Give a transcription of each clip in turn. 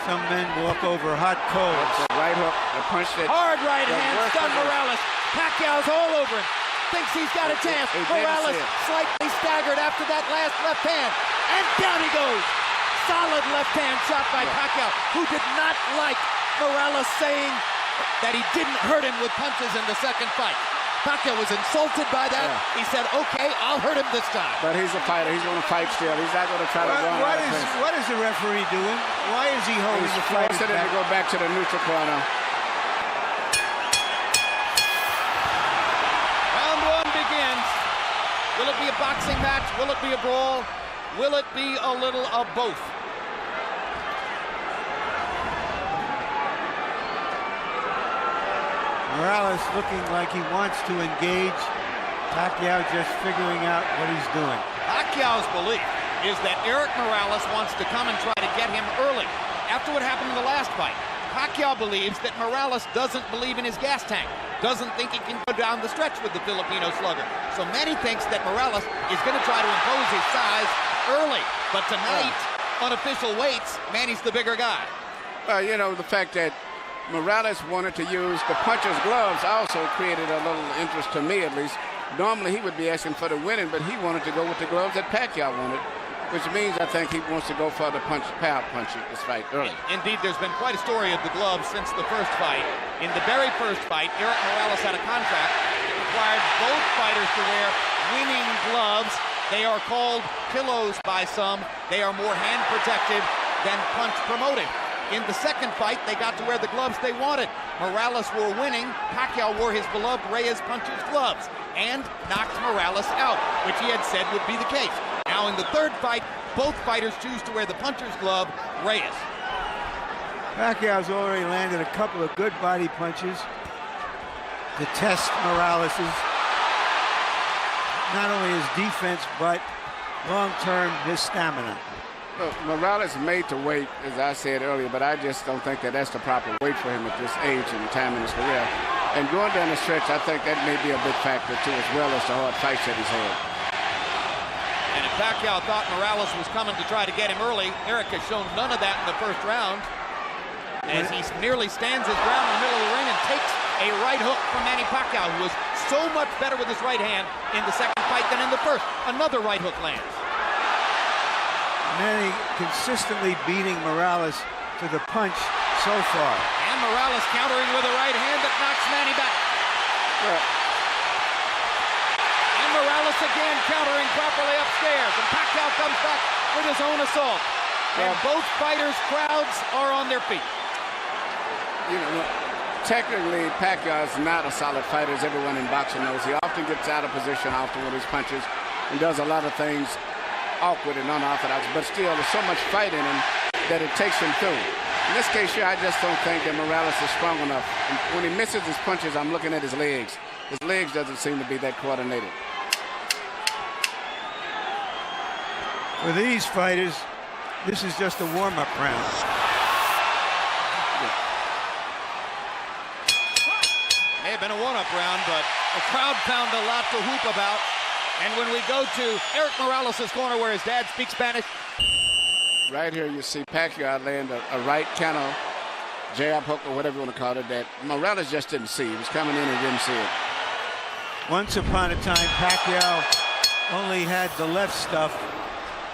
Some men walk over hot coals. The right hook, the punch that... Hard right hand, stunned Morales. Pacquiao's all over him. Thinks he's got a chance. Morales slightly staggered after that last left hand. And down he goes. Solid left hand shot by Pacquiao, who did not like Morales saying that he didn't hurt him with punches in the second fight. Pacquiao was insulted by that. He said, okay, I'll hurt him this time. But he's a fighter. He's going to fight still. He's not going to try to run out of pace. What is the referee doing? Why is he holding the fight? He's forcing him to go back to the neutral corner. Round one begins. Will it be a boxing match? Will it be a brawl? Will it be a little of both? Morales looking like he wants to engage. Pacquiao just figuring out what he's doing. Pacquiao's belief is that Eric Morales wants to come and try to get him early. After what happened in the last fight, Pacquiao believes that Morales doesn't believe in his gas tank, doesn't think he can go down the stretch with the Filipino slugger. So Manny thinks that Morales is going to try to impose his size early. But tonight, unofficial weights, Manny's the bigger guy. Well, you know, the fact that Morales wanted to use the puncher's gloves also created a little interest to me, at least. Normally, he would be asking for the winning, but he wanted to go with the gloves that Pacquiao wanted, which means I think he wants to go for the power punch this fight early. Indeed, there's been quite a story of the gloves since the first fight. In the very first fight, Eric Morales had a contract that required both fighters to wear winning gloves. They are called pillows by some. They are more hand protective than punch promoting. In the second fight, they got to wear the gloves they wanted. Morales wore winning. Pacquiao wore his beloved Reyes puncher's gloves and knocked Morales out, which he had said would be the case. Now in the third fight, both fighters choose to wear the puncher's glove, Reyes. Pacquiao's already landed a couple of good body punches to test Morales's, not only his defense, but long-term his stamina. Look, Morales made to weight, as I said earlier, but I just don't think that that's the proper weight for him at this age and time in his career. And going down the stretch, I think that may be a big factor, too, as well as the hard fights that he's had. And if Pacquiao thought Morales was coming to try to get him early, Eric has shown none of that in the first round, as he nearly stands his ground in the middle of the ring and takes a right hook from Manny Pacquiao, who was so much better with his right hand in the second fight than in the first. Another right hook lands. Manny consistently beating Morales to the punch so far. And Morales countering with a right hand that knocks Manny back. And Morales again countering properly upstairs. And Pacquiao comes back with his own assault. And both fighters' crowds are on their feet. You know, technically, Pacquiao is not a solid fighter, as everyone in boxing knows. He often gets out of position often with his punches and does a lot of things awkward and unorthodox, but still there's so much fight in him that it takes him through. In this case here, I just don't think that Morales is strong enough. And when he misses his punches, I'm looking at his legs. His legs doesn't seem to be that coordinated. For these fighters, this is just a warm-up round. May have been a one-up round, but the crowd found a lot to whoop about. And when we go to Eric Morales' corner where his dad speaks Spanish. Right here you see Pacquiao land a right counter jab hook or whatever you want to call it that Morales just didn't see. He was coming in and didn't see it. Once upon a time, Pacquiao only had the left stuff.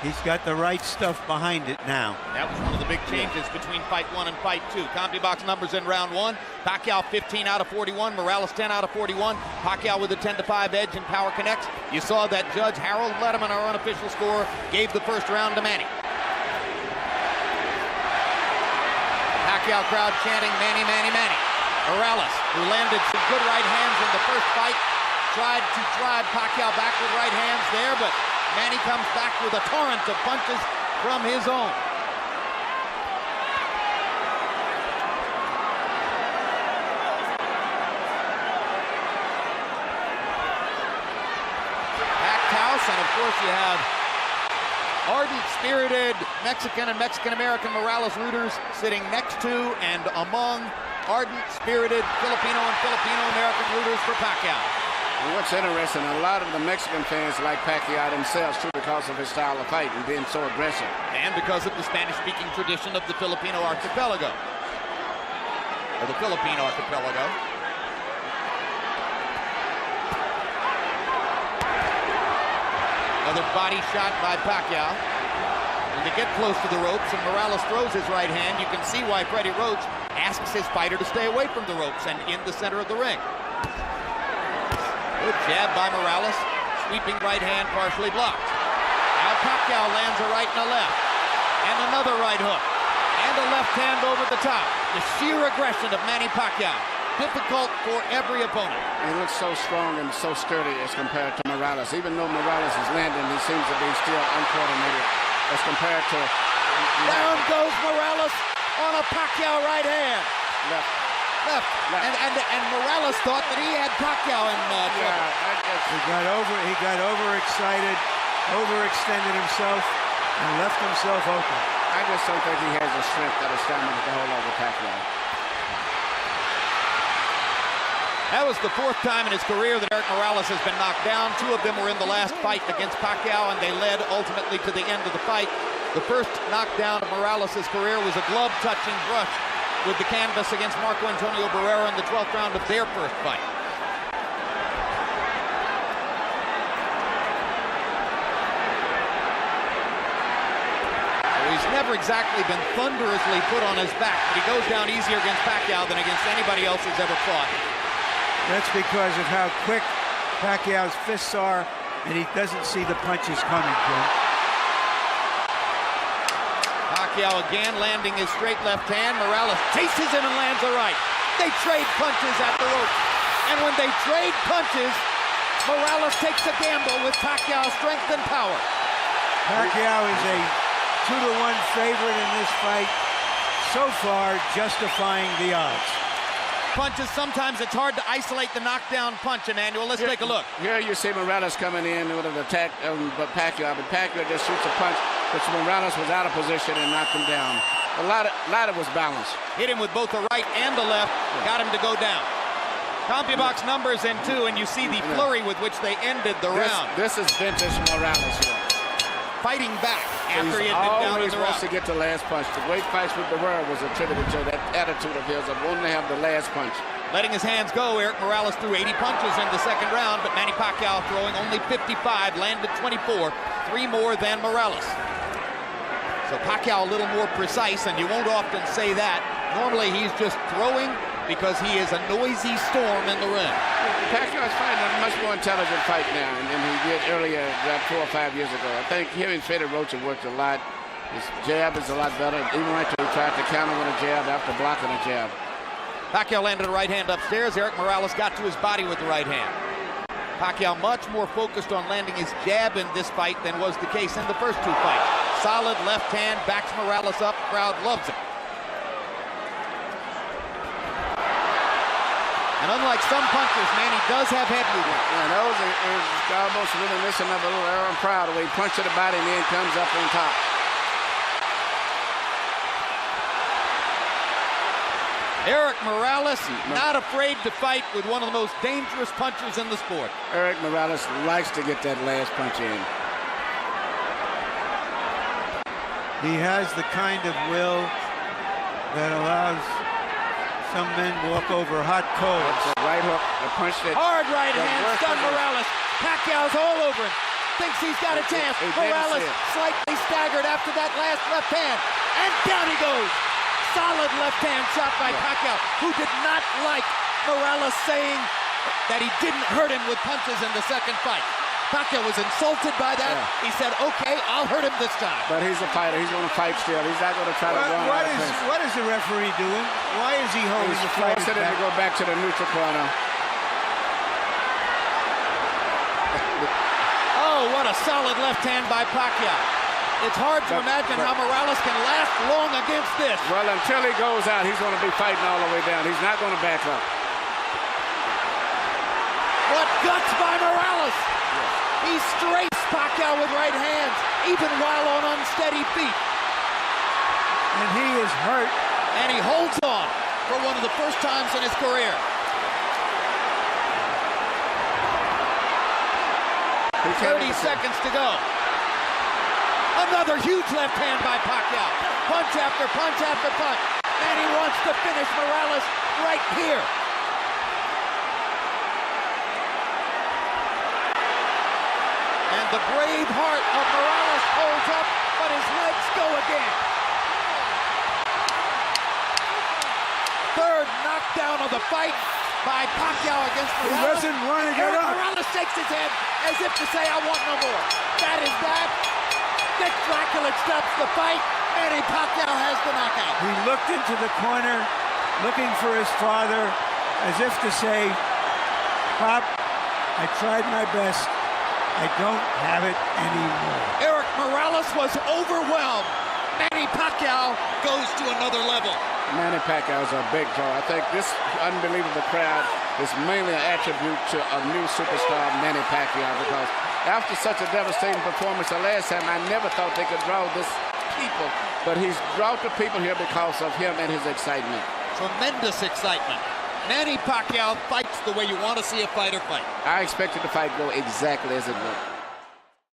He's got the right stuff behind it now. That was one of the big changes between fight one and fight two. CompuBox numbers in round one. Pacquiao 15 out of 41. Morales 10 out of 41. Pacquiao with a 10-5 edge in Power Connects. You saw that Judge Harold Letterman, our unofficial scorer, gave the first round to Manny. The Pacquiao crowd chanting Manny, Manny, Manny. Morales, who landed some good right hands in the first fight, tried to drive Pacquiao back with right hands there, but Manny comes back with a torrent of punches from his own. Packed house, and of course you have ardent, spirited Mexican and Mexican-American Morales rooters sitting next to and among ardent, spirited Filipino and Filipino-American rooters for Pacquiao. And what's interesting, a lot of the Mexican fans like Pacquiao themselves too because of his style of fight and being so aggressive. And because of the Spanish-speaking tradition of the Filipino archipelago. Or the Philippine archipelago. Another body shot by Pacquiao. And they get close to the ropes, and Morales throws his right hand. You can see why Freddie Roach asks his fighter to stay away from the ropes and in the center of the ring. Good jab by Morales. Sweeping right hand partially blocked. Now Pacquiao lands a right and a left. And another right hook. And a left hand over the top. The sheer aggression of Manny Pacquiao. Difficult for every opponent. He looks so strong and so sturdy as compared to Morales. Even though Morales is landing, he seems to be still uncoordinated as compared to... Down goes Morales on a Pacquiao right hand. Left. And Morales thought that he had Pacquiao in trouble. He got overexcited, overextended himself, and left himself open. I just don't think he has the strength or the stamina to hold over Pacquiao. That was the fourth time in his career that Eric Morales has been knocked down. Two of them were in the last fight against Pacquiao, and they led ultimately to the end of the fight. The first knockdown of Morales' career was a glove-touching brush with the canvas against Marco Antonio Barrera in the 12th round of their first fight. So he's never exactly been thunderously put on his back, but he goes down easier against Pacquiao than against anybody else he's ever fought. That's because of how quick Pacquiao's fists are, and he doesn't see the punches coming, Jim. Pacquiao again landing his straight left hand. Morales chases him and lands a right. They trade punches at the rope. And when they trade punches, Morales takes a gamble with Pacquiao's strength and power. Pacquiao is a 2-to-1 favorite in this fight, so far justifying the odds. Punches, sometimes it's hard to isolate the knockdown punch, Emmanuel. Let's take a look. Here you see Morales coming in with an attack but Pacquiao just shoots a punch, which Morales was out of position and knocked him down. A lot of was balanced. Hit him with both the right and the left, got him to go down. CompuBox numbers in two, and you see the flurry with which they ended the round. This is vintage Morales here. Fighting back after he had been down in the round. He wants to get the last punch. The great fights with Barrera was attributed to that attitude of his of wanting to have the last punch. Letting his hands go, Eric Morales threw 80 punches in the second round, but Manny Pacquiao throwing only 55, landed 24, 3 more than Morales. So Pacquiao a little more precise, and you won't often say that. Normally he's just throwing because he is a noisy storm in the ring. Pacquiao's fighting a much more intelligent fight now than he did earlier, about 4 or 5 years ago. I think him and Freddie Roach have worked a lot. His jab is a lot better. Even right there, he tried to counter with a jab after blocking a jab. Pacquiao landed a right hand upstairs. Eric Morales got to his body with the right hand. Pacquiao much more focused on landing his jab in this fight than was the case in the first 2 fights. Solid left hand, backs Morales up, crowd loves it. And unlike some punchers, Manny does have head movement. Yeah, those is almost reminiscent of a little Aaron Proud, where he punched to the body and then comes up on top. Eric Morales, not afraid to fight with one of the most dangerous punchers in the sport. Eric Morales likes to get that last punch in. He has the kind of will that allows some men walk over hot coals. The right hook, the punch that... Hard right hand, stunned Morales. Pacquiao's all over him. Thinks he's got a chance. Morales slightly staggered after that last left hand. And down he goes. Solid left hand shot by Pacquiao, who did not like Morales saying that he didn't hurt him with punches in the second fight. Pacquiao was insulted by that. Yeah. He said, okay, I'll hurt him this time. But he's a fighter. He's going to fight still. He's not going to try to run out of punch. What is the referee doing? Why is he holding the fight? He's forcing him to go back to the neutral corner. Oh, what a solid left hand by Pacquiao. It's hard to imagine how Morales can last long against this. Well, until he goes out, he's going to be fighting all the way down. He's not going to back up. What guts by Morales! Yes. He strafes Pacquiao with right hands, even while on unsteady feet. And he is hurt. And he holds on for one of the first times in his career. 30 seconds to go. Another huge left hand by Pacquiao. Punch after punch after punch. And he wants to finish Morales right here. And the brave heart of Morales holds up, but his legs go again. Third knockdown of the fight by Pacquiao against Morales. He doesn't want to get up. Morales shakes his head as if to say, I want no more. That is that. Dick Dracula stops the fight. Manny Pacquiao has the knockout. He looked into the corner, looking for his father, as if to say, Pop, I tried my best. I don't have it anymore. Eric Morales was overwhelmed. Manny Pacquiao goes to another level. Manny Pacquiao is a big draw. I think this unbelievable crowd is mainly an attribute to a new superstar, Manny Pacquiao, because after such a devastating performance the last time, I never thought they could draw this people, but he's brought the people here because of him and his excitement. Tremendous excitement. Manny Pacquiao fights the way you want to see a fighter fight. I expected the fight to go exactly as it went.